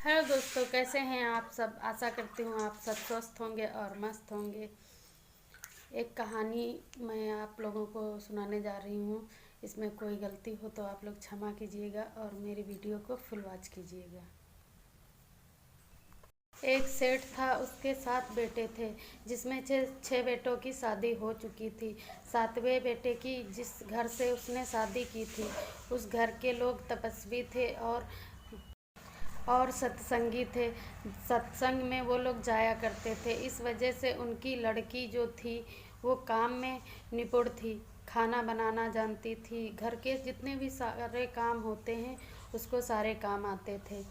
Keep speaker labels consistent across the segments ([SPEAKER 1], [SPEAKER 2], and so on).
[SPEAKER 1] Hello दोस्तों, कैसे हैं आप सब। आशा करती हूँ आप सब स्वस्थ होंगे और मस्त होंगे। एक कहानी मैं आप लोगों को सुनाने जा रही हूँ। इसमें कोई गलती हो तो आप लोग क्षमा कीजिएगा और मेरी वीडियो को फुल वॉच कीजिएगा। एक सेठ था, उसके 7 बेटे थे, जिसमें छः बेटों की शादी हो चुकी थी। 7वें बेटे की जिस घर से उसने शादी की थी, उस घर के लोग तपस्वी थे और सत्संगी थे। सत्संग में वो लोग जाया करते थे। इस वजह से उनकी लड़की जो थी वो काम में निपुण थी, खाना बनाना जानती थी, घर के जितने भी सारे काम होते हैं उसको सारे काम आते थे।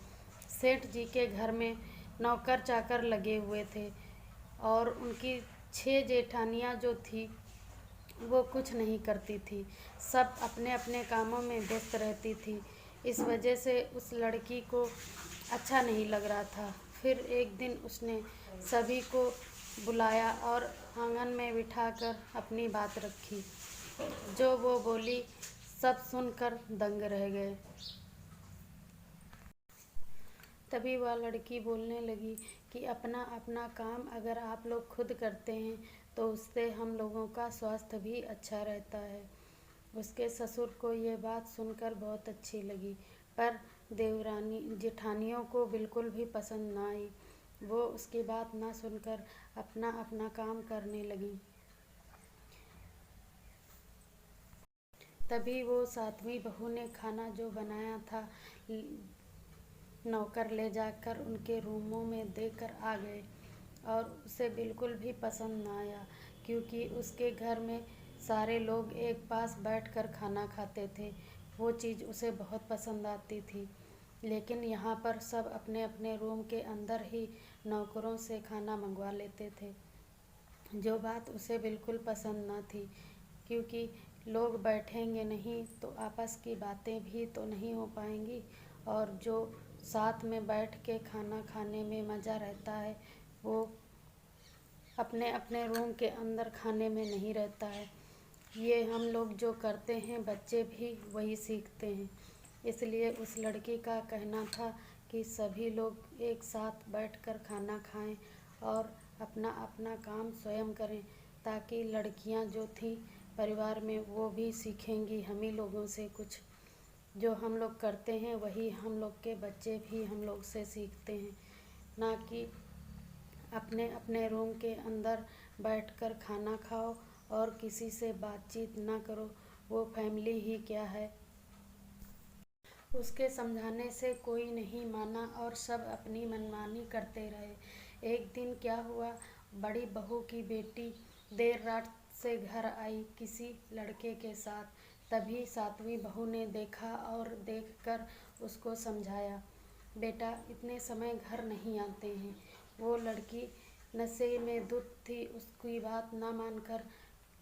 [SPEAKER 1] सेठ जी के घर में नौकर चाकर लगे हुए थे और उनकी 6 जेठानियाँ जो थी वो कुछ नहीं करती थी, सब अपने अपने कामों में व्यस्त रहती थी। इस वजह से उस लड़की को अच्छा नहीं लग रहा था। फिर एक दिन उसने सभी को बुलाया और आंगन में बिठाकर अपनी बात रखी। जो वो बोली सब सुनकर दंग रह गए। तभी वह लड़की बोलने लगी कि अपना अपना काम अगर आप लोग खुद करते हैं तो उससे हम लोगों का स्वास्थ्य भी अच्छा रहता है। उसके ससुर को ये बात सुनकर बहुत अच्छी लगी, पर देवरानी जेठानियों को बिल्कुल भी पसंद ना आई। वो उसकी बात ना सुनकर अपना अपना काम करने लगी। तभी वो 7वीं बहू ने खाना जो बनाया था नौकर ले जाकर उनके रूमों में देकर आ गए और उसे बिल्कुल भी पसंद ना आया, क्योंकि उसके घर में सारे लोग एक पास बैठकर खाना खाते थे। वो चीज़ उसे बहुत पसंद आती थी, लेकिन यहाँ पर सब अपने अपने रूम के अंदर ही नौकरों से खाना मंगवा लेते थे, जो बात उसे बिल्कुल पसंद ना थी। क्योंकि लोग बैठेंगे नहीं तो आपस की बातें भी तो नहीं हो पाएंगी, और जो साथ में बैठ के खाना खाने में मज़ा रहता है वो अपने अपने रूम के अंदर खाने में नहीं रहता है। ये हम लोग जो करते हैं बच्चे भी वही सीखते हैं। इसलिए उस लड़की का कहना था कि सभी लोग एक साथ बैठकर खाना खाएं और अपना अपना काम स्वयं करें, ताकि लड़कियां जो थीं परिवार में वो भी सीखेंगी हम ही लोगों से कुछ। जो हम लोग करते हैं वही हम लोग के बच्चे भी हम लोग से सीखते हैं, ना कि अपने अपने रूम के अंदर बैठकर खाना खाओ और किसी से बातचीत ना करो। वो फैमिली ही क्या है। उसके समझाने से कोई नहीं माना और सब अपनी मनमानी करते रहे। एक दिन क्या हुआ, बड़ी बहू की बेटी देर रात से घर आई किसी लड़के के साथ। तभी 7वीं बहू ने देखा और देखकर उसको समझाया, बेटा इतने समय घर नहीं आते हैं। वो लड़की नशे में धुत थी, उसकी बात ना मानकर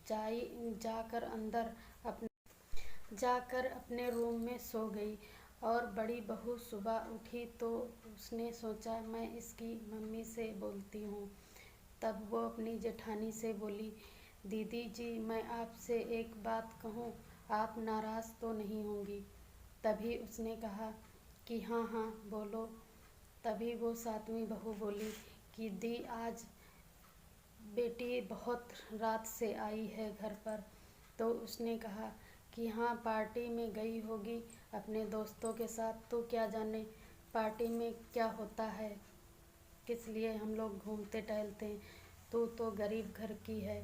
[SPEAKER 1] जाई जाकर अंदर अपने जाकर अपने रूम में सो गई। और बड़ी बहू सुबह उठी तो उसने सोचा मैं इसकी मम्मी से बोलती हूँ। तब वो अपनी जेठानी से बोली, दीदी जी मैं आपसे एक बात कहूँ, आप नाराज़ तो नहीं होंगी। तभी उसने कहा कि हाँ हाँ बोलो। तभी वो 7वीं बहू बोली कि दी आज बेटी बहुत रात से आई है घर पर। तो उसने कहा कि हाँ पार्टी में गई होगी अपने दोस्तों के साथ, तो क्या जाने पार्टी में क्या होता है, किस लिए हम लोग घूमते टहलते हैं, तू तो गरीब घर की है।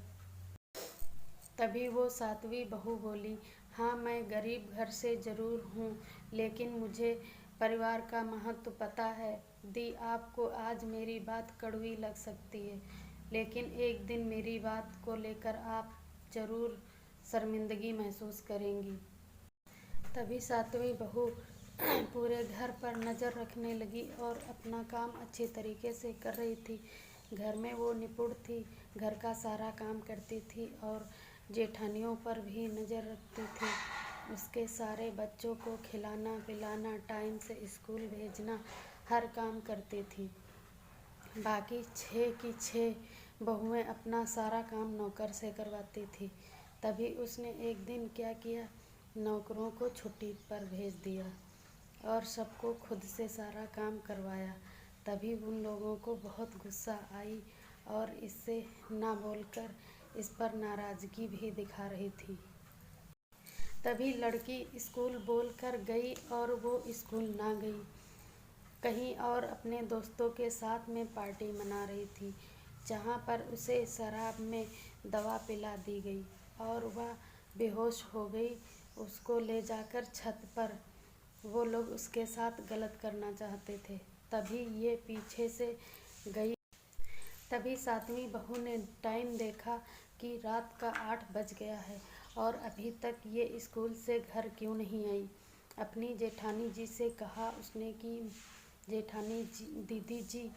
[SPEAKER 1] तभी वो 7वीं बहू बोली, हाँ मैं गरीब घर से ज़रूर हूँ, लेकिन मुझे परिवार का महत्व पता है। दी आपको आज मेरी बात कड़वी लग सकती है, लेकिन एक दिन मेरी बात को लेकर आप ज़रूर शर्मिंदगी महसूस करेंगी। तभी 7वीं बहू पूरे घर पर नज़र रखने लगी और अपना काम अच्छे तरीके से कर रही थी। घर में वो निपुण थी, घर का सारा काम करती थी और जेठानियों पर भी नज़र रखती थी। उसके सारे बच्चों को खिलाना पिलाना, टाइम से स्कूल भेजना, हर काम करती थी। बाकी 6 की 6 बहुएं अपना सारा काम नौकर से करवाती थी। तभी उसने एक दिन क्या किया, नौकरों को छुट्टी पर भेज दिया और सबको खुद से सारा काम करवाया। तभी उन लोगों को बहुत गुस्सा आई और इससे ना बोलकर इस पर नाराज़गी भी दिखा रही थी। तभी लड़की स्कूल बोल कर गई और वो स्कूल ना गई, कहीं और अपने दोस्तों के साथ में पार्टी मना रही थी, जहाँ पर उसे शराब में दवा पिला दी गई और वह बेहोश हो गई। उसको ले जाकर छत पर वो लोग उसके साथ गलत करना चाहते थे। तभी ये पीछे से गई। तभी सातवीं बहू ने टाइम देखा कि रात का 8 बज गया है और अभी तक ये स्कूल से घर क्यों नहीं आई। अपनी जेठानी जी से कहा उसने कि जेठानी जी, दीदी जी,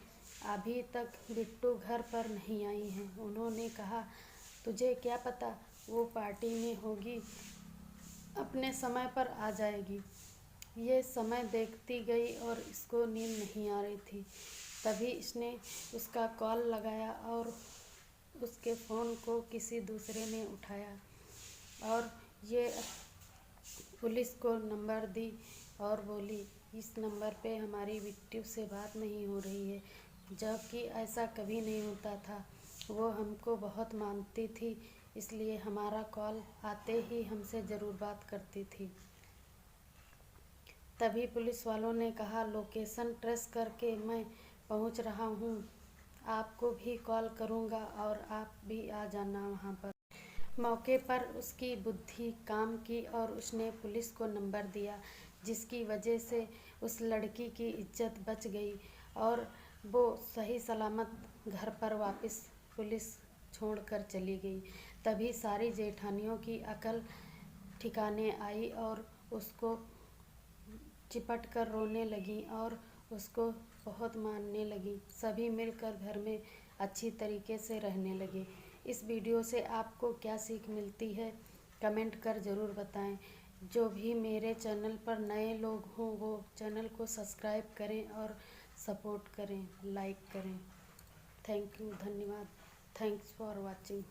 [SPEAKER 1] अभी तक बिट्टू घर पर नहीं आई हैं। उन्होंने कहा तुझे क्या पता, वो पार्टी में होगी, अपने समय पर आ जाएगी। ये समय देखती गई और इसको नींद नहीं आ रही थी। तभी इसने उसका कॉल लगाया और उसके फ़ोन को किसी दूसरे ने उठाया और ये पुलिस को नंबर दी और बोली इस नंबर पे हमारी बिट्टू से बात नहीं हो रही है, जबकि ऐसा कभी नहीं होता था। वो हमको बहुत मानती थी, इसलिए हमारा कॉल आते ही हमसे ज़रूर बात करती थी। तभी पुलिस वालों ने कहा लोकेशन ट्रेस करके मैं पहुंच रहा हूं, आपको भी कॉल करूंगा और आप भी आ जाना वहां पर। मौके पर उसकी बुद्धि काम की और उसने पुलिस को नंबर दिया, जिसकी वजह से उस लड़की की इज्जत बच गई और वो सही सलामत घर पर वापस पुलिस छोड़कर चली गई। तभी सारी जेठानियों की अकल ठिकाने आई और उसको चिपट कर रोने लगी और उसको बहुत मानने लगी। सभी मिलकर घर में अच्छी तरीके से रहने लगे। इस वीडियो से आपको क्या सीख मिलती है, कमेंट कर ज़रूर बताएं। जो भी मेरे चैनल पर नए लोग हों वो चैनल को सब्सक्राइब करें और सपोर्ट करें, लाइक करें। थैंक यू, धन्यवाद। Thanks for watching.